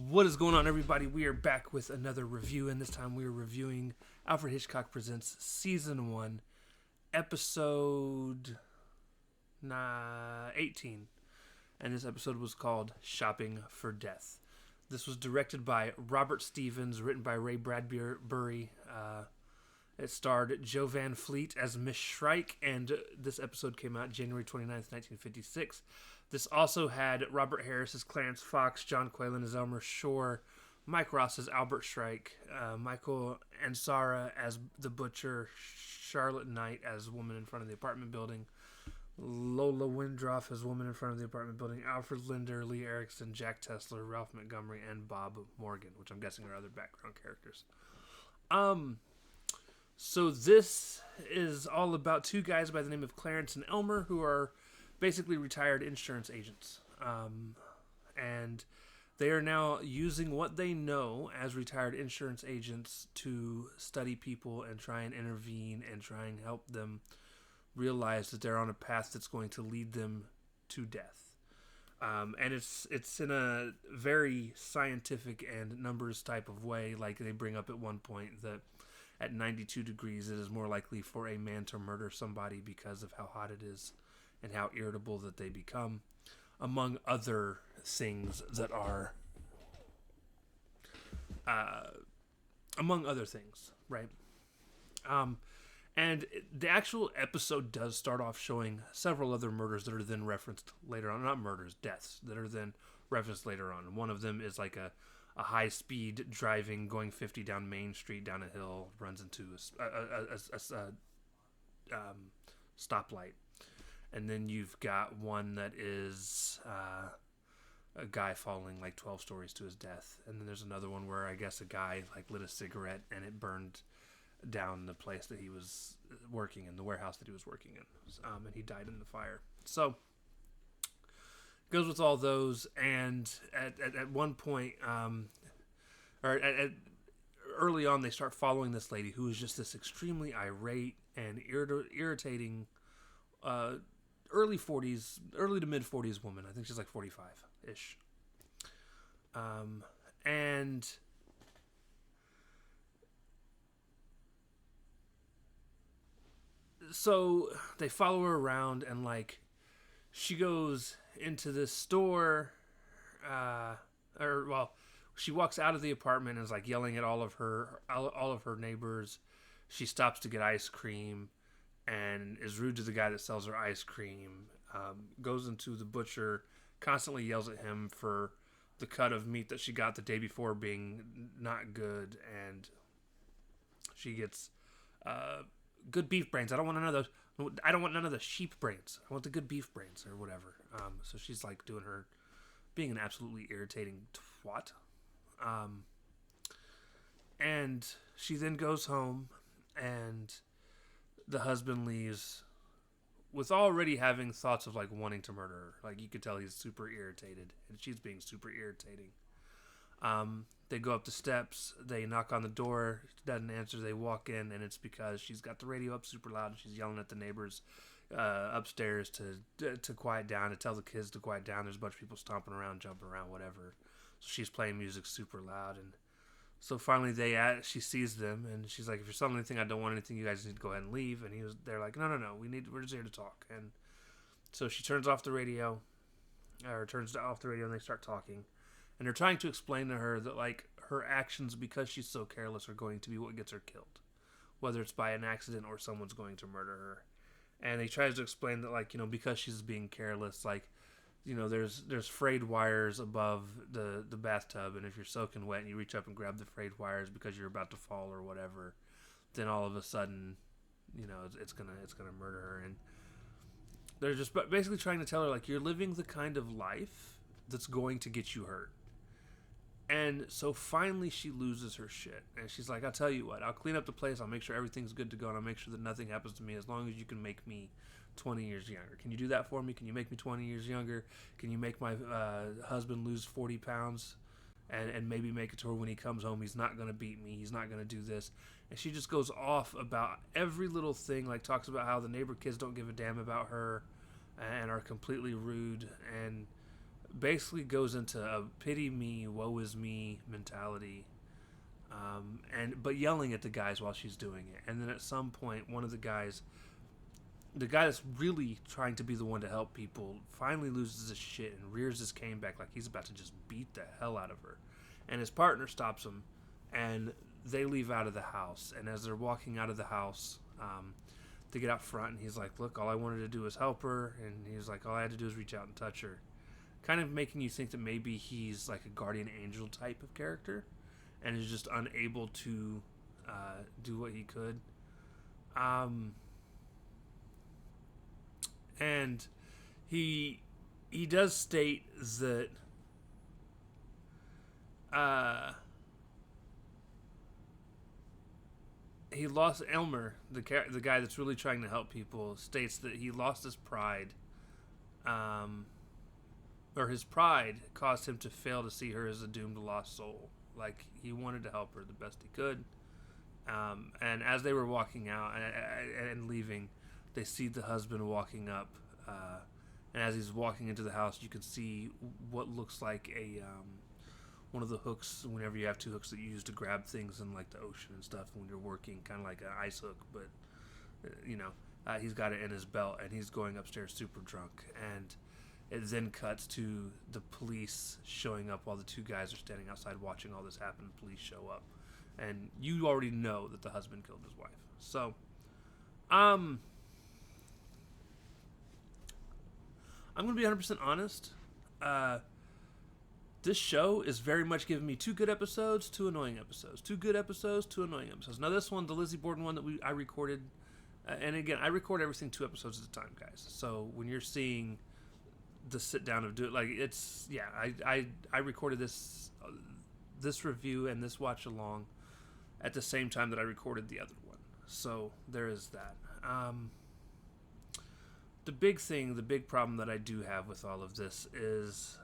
What is going on, everybody? We are back with another review, and this time we are reviewing Alfred Hitchcock Presents Season 1, Episode 18. And this episode was called Shopping for Death. This was directed by Robert Stevens, written by Ray Bradbury. It starred Jo Van Fleet as Miss Shrike, and this episode came out January 29th, 1956. This also had Robert Harris as Clarence Fox, John Quaylen as Elmer Shore, Mike Ross as Albert Shrike, Michael Ansara as the Butcher, Charlotte Knight as Woman in Front of the Apartment Building, Lola Windroff as Woman in Front of the Apartment Building, Alfred Linder, Lee Erickson, Jack Tesler, Ralph Montgomery, and Bob Morgan, which I'm guessing are other background characters. So this is all about two guys by the name of Clarence and Elmer who are basically retired insurance agents. And they are now using what they know as retired insurance agents to study people and try and intervene and try and help them realize that they're on a path that's going to lead them to death. And it's in a very scientific and numbers type of way. Like they bring up at one point that at 92 degrees, it is more likely for a man to murder somebody because of how hot it is and how irritable that they become, among other things that are, right? And the actual episode does start off showing several other murders that are then referenced later on. Not murders, deaths that are then referenced later on. One of them is like a high-speed driving, going 50 down Main Street, down a hill, runs into a stoplight. And then you've got one that is a guy falling like 12 stories to his death. And then there's another one where I guess a guy like lit a cigarette and it burned down the place that he was working in, the warehouse that he was working in. And he died in the fire. So goes with all those, and at one point, early on, they start following this lady who is just this extremely irate and irritating, early to mid 40s woman. I think she's like 45-ish. And so they follow her around, and like she goes into this store, she walks out of the apartment and is like yelling at all of her neighbors. She stops to get ice cream and is rude to the guy that sells her ice cream. Goes into the butcher, constantly yells at him for the cut of meat that she got the day before being not good, and she gets good beef brains. I don't want none of the sheep brains. I want the good beef brains or whatever. So she's like being an absolutely irritating twat. And she then goes home, and the husband leaves with already having thoughts of like wanting to murder her. Like you could tell he's super irritated, and she's being super irritating. They go up the steps, they knock on the door, she doesn't answer, they walk in, and it's because she's got the radio up super loud and she's yelling at the neighbors upstairs to quiet down, to tell the kids to quiet down. There's a bunch of people stomping around, jumping around, whatever. So she's playing music super loud, and so finally she sees them, and she's like, if you're selling anything, I don't want anything, you guys need to go ahead and leave. And they're like, no, we're just here to talk. And so she turns off the radio, and they start talking. And they're trying to explain to her that like her actions, because she's so careless, are going to be what gets her killed, whether it's by an accident or someone's going to murder her. And he tries to explain that like, because she's being careless, like, there's frayed wires above the bathtub, and if you're soaking wet and you reach up and grab the frayed wires because you're about to fall or whatever, then all of a sudden, it's gonna murder her. And they're just basically trying to tell her like, you're living the kind of life that's going to get you hurt. And so finally she loses her shit. And she's like, I'll tell you what, I'll clean up the place, I'll make sure everything's good to go, and I'll make sure that nothing happens to me as long as you can make me 20 years younger. Can you do that for me? Can you make me 20 years younger? Can you make my husband lose 40 pounds? And maybe make it to where when he comes home, he's not going to beat me, he's not going to do this. And she just goes off about every little thing, like talks about how the neighbor kids don't give a damn about her and are completely rude, and basically goes into a pity me, woe is me mentality, but yelling at the guys while she's doing it. And then at some point, one of the guy that's really trying to be the one to help people, finally loses his shit and rears his cane back like he's about to just beat the hell out of her. And his partner stops him, and they leave out of the house. And as they're walking out of the house, they get out front, and he's like, look, all I wanted to do was help her. And he's like, all I had to do is reach out and touch her. Kind of making you think that maybe he's like a guardian angel type of character and is just unable to do what he could. And he does state that he lost Elmer, the guy that's really trying to help people, states that he lost his pride, or his pride caused him to fail to see her as a doomed lost soul. Like, he wanted to help her the best he could. And as they were walking out and leaving, they see the husband walking up. And as he's walking into the house, you can see what looks like one of the hooks, whenever you have two hooks that you use to grab things in like the ocean and stuff when you're working, kind of like an ice hook, but he's got it in his belt, and he's going upstairs super drunk. And it then cuts to the police showing up while the two guys are standing outside watching all this happen. Police show up, and you already know that the husband killed his wife. So, I'm going to be 100% honest. This show is very much giving me 2 good episodes, 2 annoying episodes. 2 good episodes, 2 annoying episodes. Now this one, the Lizzie Borden one that I recorded, and again, I record everything 2 episodes at a time, guys. So when you're seeing the sit down of do it, like, it's, yeah, I recorded this review and this watch along at the same time that I recorded the other one. So there is that. The big problem that I do have with all of this is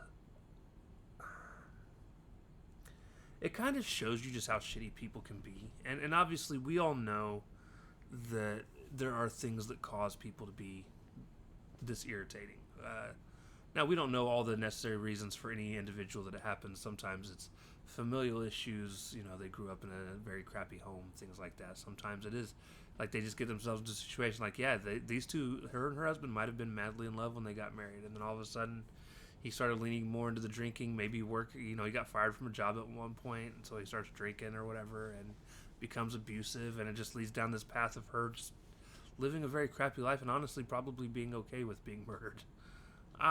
it kind of shows you just how shitty people can be. And obviously we all know that there are things that cause people to be this irritating. Now, we don't know all the necessary reasons for any individual that it happens. Sometimes it's familial issues, they grew up in a very crappy home, things like that. Sometimes it is like they just get themselves into a situation like, yeah, these two, her and her husband, might have been madly in love when they got married, and then all of a sudden he started leaning more into the drinking, maybe work, he got fired from a job at one point, and so he starts drinking or whatever and becomes abusive, and it just leads down this path of her just living a very crappy life and honestly probably being okay with being murdered. But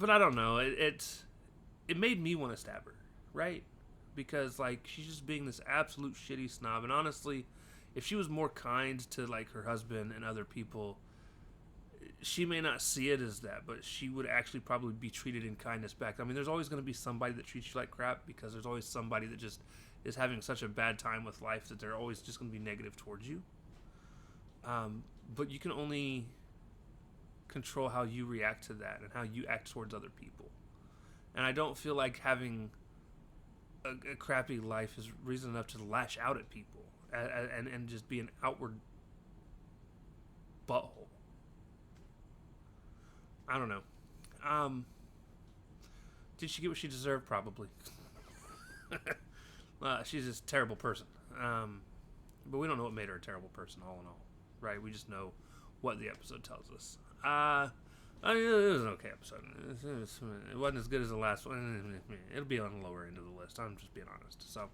I don't know, it made me want to stab her, right? Because, like, she's just being this absolute shitty snob. And honestly, if she was more kind to, like, her husband and other people, she may not see it as that, but she would actually probably be treated in kindness back. I mean, there's always going to be somebody that treats you like crap, because there's always somebody that just is having such a bad time with life that they're always just going to be negative towards you. But you can only control how you react to that and how you act towards other people. And I don't feel like having a crappy life is reason enough to lash out at people and just be an outward butthole. I don't know. Did she get what she deserved? Probably. She's just a terrible person. But we don't know what made her a terrible person, all in all. Right? We just know what the episode tells us. I mean, it was an okay episode. It wasn't as good as the last one. It'll be on the lower end of the list. I'm just being honest. So,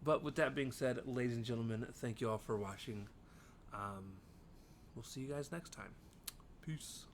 but with that being said, ladies and gentlemen, thank you all for watching. We'll see you guys next time. Peace.